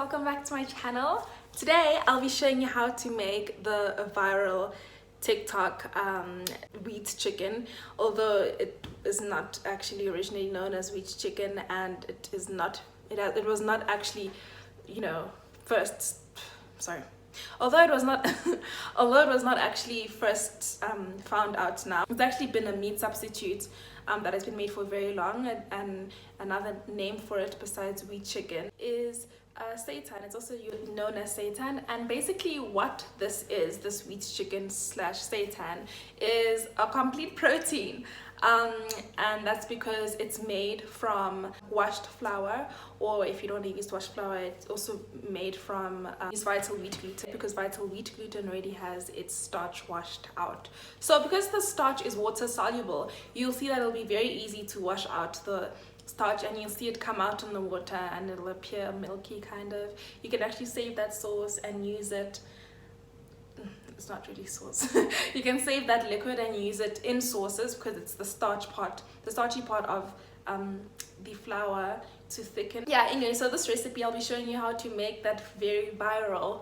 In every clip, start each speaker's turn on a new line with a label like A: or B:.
A: welcome back to my channel. Today I'll be showing you how to make the viral TikTok wheat chicken, although it is not actually originally known as wheat chicken, and it was not actually, first, sorry, although it was not although it was not actually first found out now. It's actually been a meat substitute that has been made for very long, and another name for it besides wheat chicken is seitan. It's also known as seitan, and basically what this wheat chicken slash seitan is a complete protein, and that's because it's made from washed flour, or if you don't use washed flour, it's also made from vital wheat gluten, because vital wheat gluten already has its starch washed out. So because the starch is water soluble, you'll see that it'll be very easy to wash out the starch, and you'll see it come out in the water and it'll appear milky kind of. You can actually save that sauce and use it. It's not really sauce. You can save that liquid and use it in sauces, because it's the starchy part of the flour to thicken. Yeah, anyway, so this recipe I'll be showing you how to make that very viral,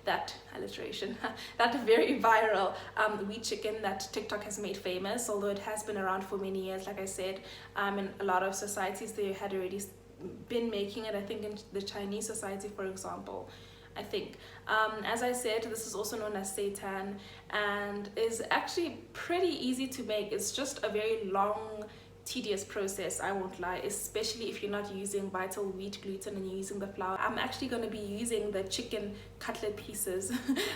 A: that alliteration, that very viral wheat chicken that TikTok has made famous, although it has been around for many years. Like I said, in a lot of societies they had already been making it. I think in the Chinese society, for example, I think. As I said, this is also known as seitan, and is actually pretty easy to make. It's just a very long, tedious process, I won't lie, especially if you're not using vital wheat gluten and you're using the flour. I'm actually going to be using the chicken cutlet pieces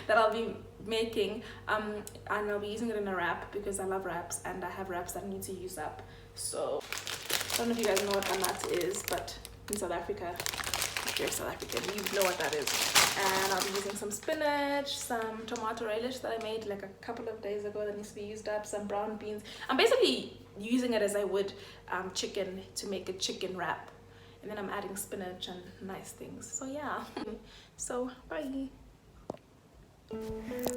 A: that I'll be making, and I'll be using it in a wrap because I love wraps and I have wraps that I need to use up. So I don't know if you guys know what amat is, but in South Africa, if you're South African, you know what that is. And I'll be using some spinach, some tomato relish that I made like a couple of days ago that needs to be used up, some brown beans. I'm basically using it as I would chicken to make a chicken wrap, and then I'm adding spinach and nice things. So yeah, so bye.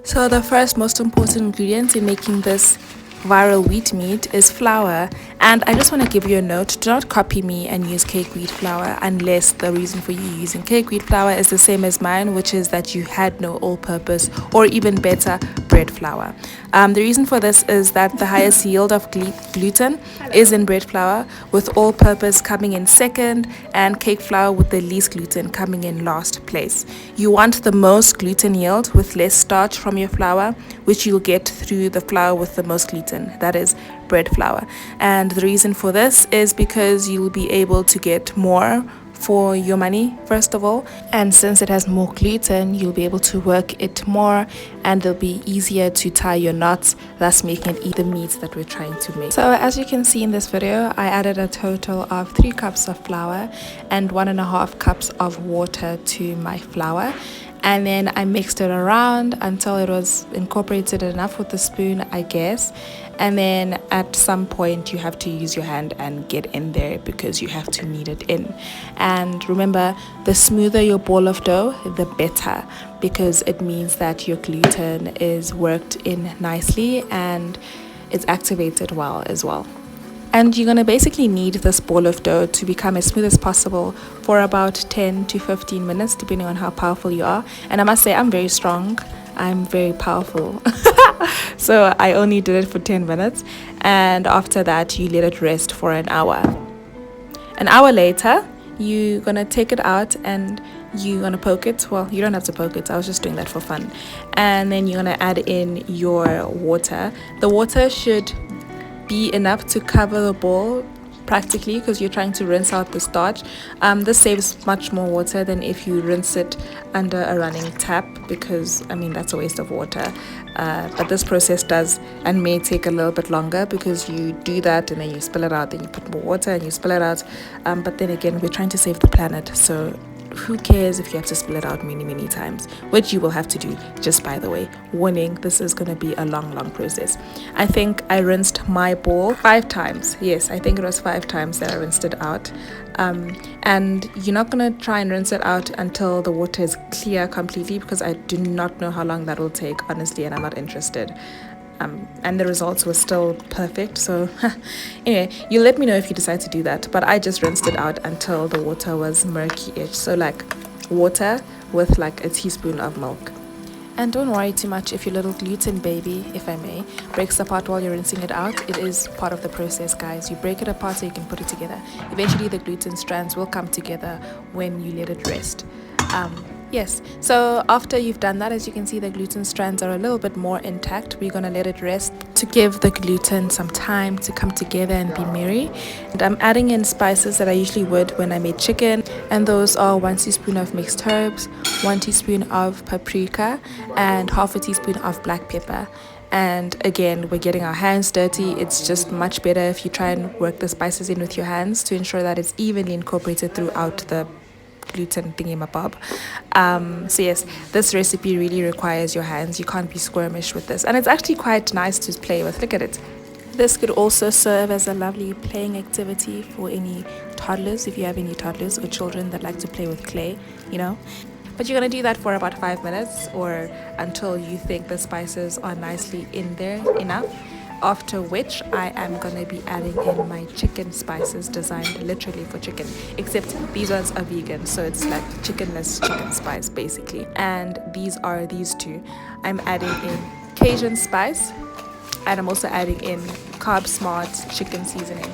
A: So the first most important ingredient in making this viral wheat meat is flour, and I just want to give you a note: do not copy me and use cake wheat flour unless the reason for you using cake wheat flour is the same as mine, which is that you had no all-purpose, or even better, bread flour. The reason for this is that the highest yield of gluten is in bread flour, with all-purpose coming in second and cake flour with the least gluten coming in last place. You want the most gluten yield with less starch from your flour, which you'll get through the flour with the most gluten, that is bread flour. And the reason for this is because you'll be able to get more for your money, first of all, and since it has more gluten, you'll be able to work it more, and it'll be easier to tie your knots, thus making it eat the meat that we're trying to make. So as you can see in this video, I added a total of 3 cups of flour and 1.5 cups of water to my flour, and then I mixed it around until it was incorporated enough with the spoon, I guess. And then at some point you have to use your hand and get in there because you have to knead it in. And remember, the smoother your ball of dough, the better, because it means that your gluten is worked in nicely and it's activated well as well. And you're going to basically knead this ball of dough to become as smooth as possible for about 10 to 15 minutes, depending on how powerful you are. And I must say, I'm very strong. I'm very powerful. So I only did it for 10 minutes. And after that, you let it rest for an hour. An hour later, you're going to take it out and you're going to poke it. Well, you don't have to poke it. I was just doing that for fun. And then you're going to add in your water. The water should be enough to cover the bowl practically, because you're trying to rinse out the starch. This saves much more water than if you rinse it under a running tap, because I mean that's a waste of water. But this process does and may take a little bit longer, because you do that and then you spill it out, then you put more water and you spill it out. But then again, we're trying to save the planet, so who cares if you have to spill it out many times, which you will have to do. Just by the way, warning, this is going to be a long process. I think I rinsed my bowl 5 times. Yes, I think it was 5 times that I rinsed it out. And you're not going to try and rinse it out until the water is clear completely, because I do not know how long that will take, honestly, and I'm not interested. and the results were still perfect. So anyway, you let me know if you decide to do that, but I just rinsed it out until the water was murky-ish, so like water with like a teaspoon of milk. And don't worry too much if your little gluten baby, if I may, breaks apart while you're rinsing it out. It is part of the process, guys. You break it apart so you can put it together. Eventually the gluten strands will come together when you let it rest. Yes, so after you've done that, as you can see, the gluten strands are a little bit more intact. We're going to let it rest to give the gluten some time to come together and be merry. And I'm adding in spices that I usually would when I made chicken, and those are 1 teaspoon of mixed herbs, 1 teaspoon of paprika, and half a teaspoon of black pepper. And again, we're getting our hands dirty. It's just much better if you try and work the spices in with your hands to ensure that it's evenly incorporated throughout the gluten thingamabob. So yes, this recipe really requires your hands. You can't be squirmish with this, and it's actually quite nice to play with. Look at it. This could also serve as a lovely playing activity for any toddlers, if you have any toddlers or children that like to play with clay, you know. But you're going to do that for about 5 minutes, or until you think the spices are nicely in there enough. After which I am going to be adding in my chicken spices designed literally for chicken, except these ones are vegan, so it's like chickenless chicken spice basically. And these are these two. I'm adding in Cajun spice, and I'm also adding in Carb Smart chicken seasoning.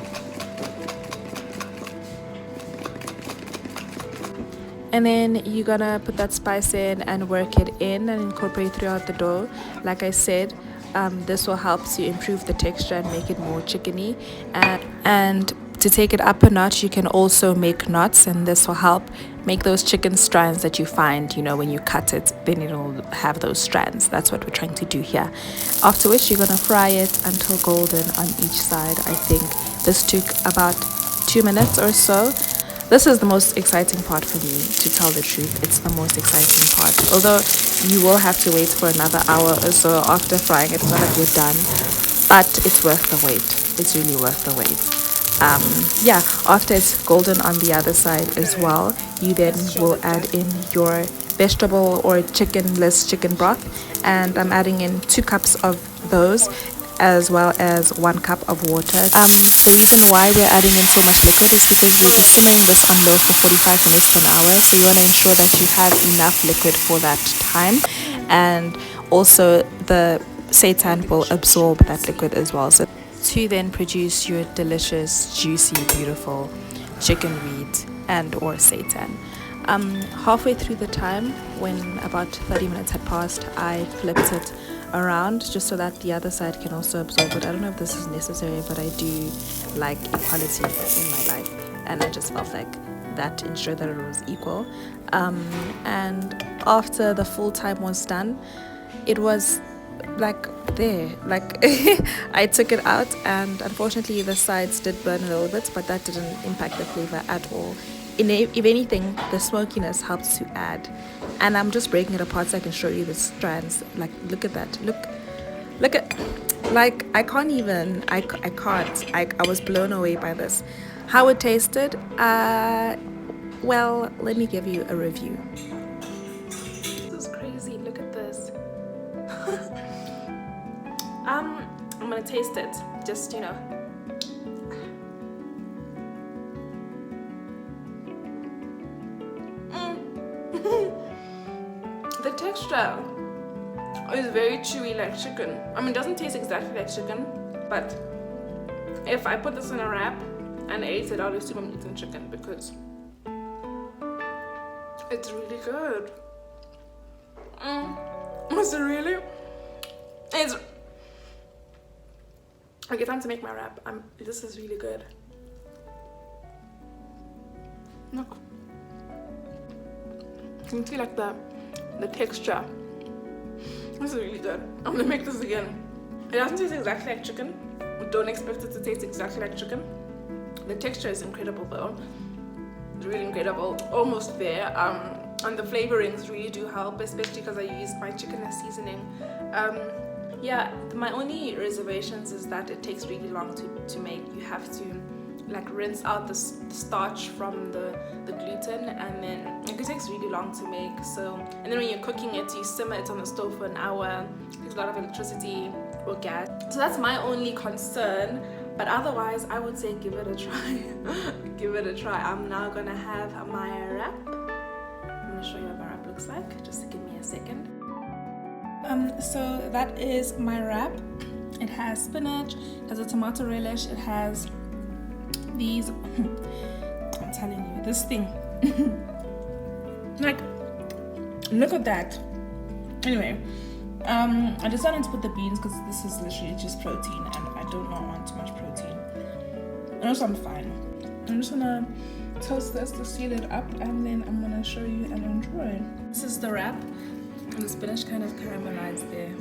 A: And then you're gonna put that spice in and work it in and incorporate throughout the dough. Like I said, this will help to improve the texture and make it more chickeny. And to take it up a notch, you can also make knots, and this will help make those chicken strands that you find, you know, when you cut it, then it'll have those strands. That's what we're trying to do here. After which you're gonna fry it until golden on each side. I think this took about 2 minutes or so. This is the most exciting part for me, to tell the truth. It's the most exciting part. Although you will have to wait for another hour or so after frying it. It's not that you're done, but it's worth the wait. It's really worth the wait. Yeah, after it's golden on the other side as well, you then will add in your vegetable or chickenless chicken broth. And I'm adding in 2 cups of those, as well as 1 cup of water. The reason why we're adding in so much liquid is because we'll be simmering this on low for 45 minutes to an hour. So you want to ensure that you have enough liquid for that time. And also the seitan will absorb that liquid as well. So to then produce your delicious, juicy, beautiful chicken wheat and or seitan. Halfway through the time, when about 30 minutes had passed, I flipped it around just so that the other side can also absorb it. I don't know if this is necessary, but I do like equality in my life, and I just felt like that ensured that it was equal. And after the full time was done, it was like there, like I took it out, and unfortunately the sides did burn a little bit, but that didn't impact the flavor at all. If anything, the smokiness helps to add. And I'm just breaking it apart so I can show you the strands. Like, look at that. Look at, like, I can't even, I can't. I was blown away by this. How it tasted? Well, let me give you a review. This is crazy. Look at this. I'm gonna taste it. Just, you know. The texture is very chewy like chicken. I mean, it doesn't taste exactly like chicken, but if I put this in a wrap and ate it, I'll assume I'm eating chicken because it's really good. Is it really? It's okay. Time to make my wrap. This is really good. Look. You can see like the texture. This is really good. I'm gonna make this again. It doesn't taste exactly like chicken. Don't expect it to taste exactly like chicken. The texture is incredible though. It's really incredible. Almost there. And the flavorings really do help, especially because I used my chicken as seasoning. Yeah, my only reservations is that it takes really long to make. You have to like rinse out the starch from the gluten, and then it takes really long to make. So, and then when you're cooking it, you simmer it on the stove for an hour. It takes a lot of electricity, or gas. So that's my only concern, but otherwise I would say give it a try. Give it a try. I'm now gonna have my wrap. I'm gonna show you what my wrap looks like. Just give me a second. So that is my wrap. It has spinach, it has a tomato relish, it has these I'm telling you, this thing like, look at that. Anyway, I decided to put the beans because this is literally just protein and I do not want too much protein. And also I'm fine. I'm just gonna toast this to seal it up and then I'm gonna show you and enjoy. This is the wrap and the spinach kind of caramelized there.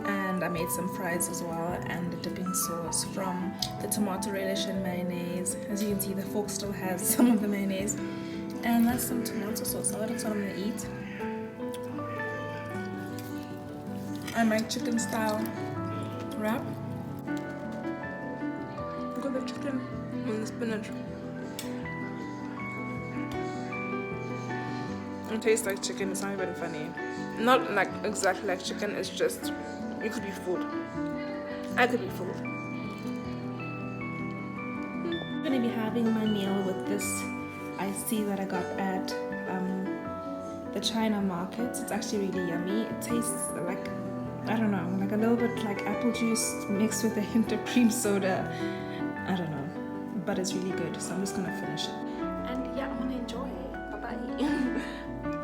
A: And I made some fries as well and the dipping sauce from the tomato relish and mayonnaise. As you can see, the fork still has some of the mayonnaise. And that's some tomato sauce. So that's what I'm gonna eat. And my chicken style wrap. Look at the chicken and the spinach. It tastes like chicken, it's not even funny. Not like exactly like chicken, it's just, you could be fooled. I could be fooled. I'm gonna be having my meal with this iced tea that I got at the China market. It's actually really yummy. It tastes like, I don't know, like a little bit like apple juice mixed with a hint of cream soda. I don't know, but it's really good. So I'm just gonna finish it. And yeah, I'm gonna enjoy it. Bye-bye.